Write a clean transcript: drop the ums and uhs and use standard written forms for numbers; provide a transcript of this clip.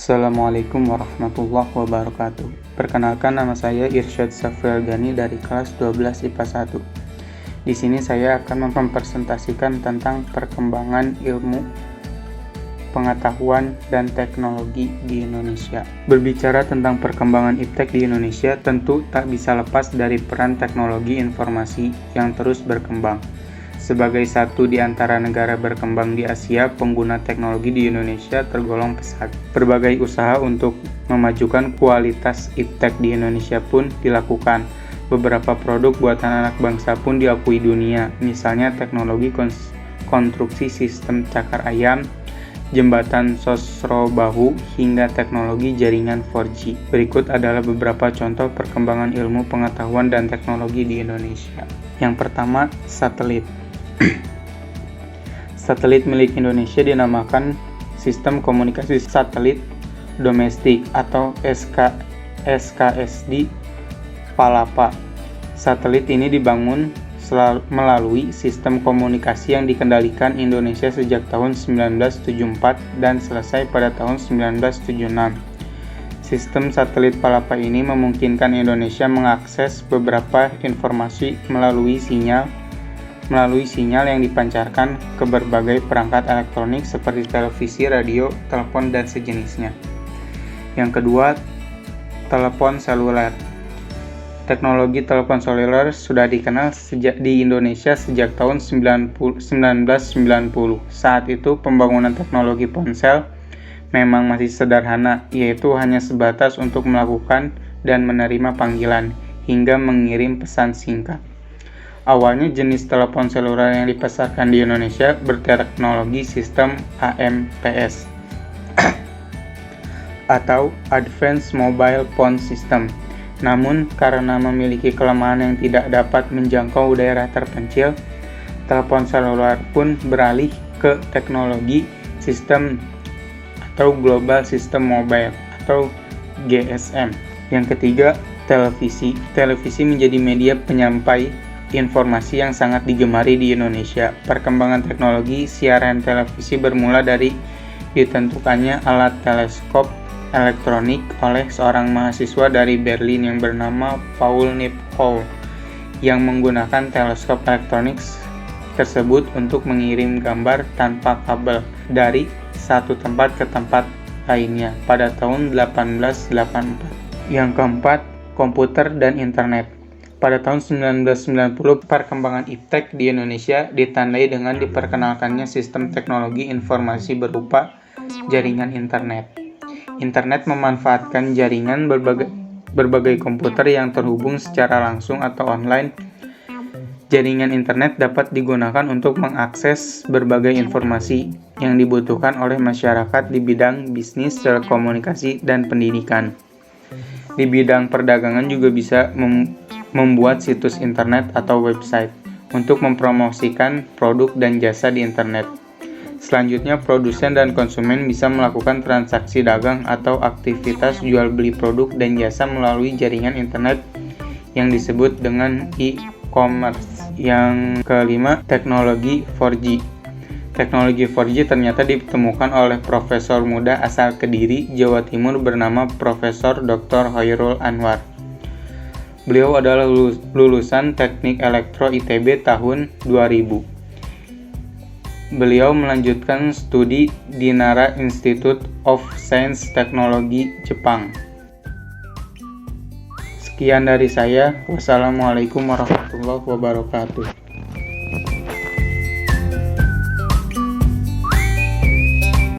Assalamualaikum warahmatullahi wabarakatuh. Perkenalkan, nama saya Irsyad Safrial Gani dari kelas 12 IPA 1. Di sini saya akan mempresentasikan tentang perkembangan ilmu, pengetahuan, dan teknologi di Indonesia. Berbicara tentang perkembangan iptek di Indonesia, tentu tak bisa lepas dari peran teknologi informasi yang terus berkembang. Sebagai satu di antara negara berkembang di Asia, pengguna teknologi di Indonesia tergolong pesat. Berbagai usaha untuk memajukan kualitas iptek di Indonesia pun dilakukan. Beberapa produk buatan anak bangsa pun diakui dunia, misalnya teknologi konstruksi sistem cakar ayam, jembatan Sosrobahu, hingga teknologi jaringan 4G. Berikut adalah beberapa contoh perkembangan ilmu pengetahuan dan teknologi di Indonesia. Yang pertama, satelit. Satelit milik Indonesia dinamakan Sistem Komunikasi Satelit Domestik atau SKSD Palapa. Satelit ini dibangun melalui sistem komunikasi yang dikendalikan Indonesia sejak tahun 1974 dan selesai pada tahun 1976. Sistem satelit Palapa ini memungkinkan Indonesia mengakses beberapa informasi melalui sinyal yang dipancarkan ke berbagai perangkat elektronik seperti televisi, radio, telepon, dan sejenisnya. Yang kedua, telepon seluler. Teknologi telepon seluler sudah dikenal di Indonesia sejak tahun 1990. Saat itu pembangunan teknologi ponsel memang masih sederhana, yaitu hanya sebatas untuk melakukan dan menerima panggilan hingga mengirim pesan singkat. Awalnya jenis telepon seluler yang dipasarkan di Indonesia berteknologi sistem AMPS atau Advanced Mobile Phone System. Namun, karena memiliki kelemahan yang tidak dapat menjangkau daerah terpencil, telepon seluler pun beralih ke teknologi sistem atau Global System Mobile atau GSM. Yang ketiga, televisi. Televisi menjadi media penyampai informasi yang sangat digemari di Indonesia. Perkembangan teknologi siaran televisi bermula dari ditentukannya alat teleskop elektronik oleh seorang mahasiswa dari Berlin yang bernama Paul Nipkow yang menggunakan teleskop elektronik tersebut untuk mengirim gambar tanpa kabel dari satu tempat ke tempat lainnya pada tahun 1884. Yang keempat, komputer dan internet. Pada tahun 1990, perkembangan iptek di Indonesia ditandai dengan diperkenalkannya sistem teknologi informasi berupa jaringan internet. Internet memanfaatkan jaringan berbagai komputer yang terhubung secara langsung atau online. Jaringan internet dapat digunakan untuk mengakses berbagai informasi yang dibutuhkan oleh masyarakat di bidang bisnis, telekomunikasi, dan pendidikan. Di bidang perdagangan juga bisa membuat situs internet atau website untuk mempromosikan produk dan jasa di internet. Selanjutnya, produsen dan konsumen bisa melakukan transaksi dagang atau aktivitas jual beli produk dan jasa melalui jaringan internet yang disebut dengan e-commerce. Yang kelima, teknologi 4G. Teknologi 4G ternyata ditemukan oleh profesor muda asal Kediri, Jawa Timur bernama Profesor Dr. Hoirul Anwar. Beliau adalah lulusan Teknik Elektro ITB tahun 2000. Beliau melanjutkan studi di Nara Institute of Science Technology, Jepang. Sekian dari saya. Wassalamualaikum warahmatullahi wabarakatuh.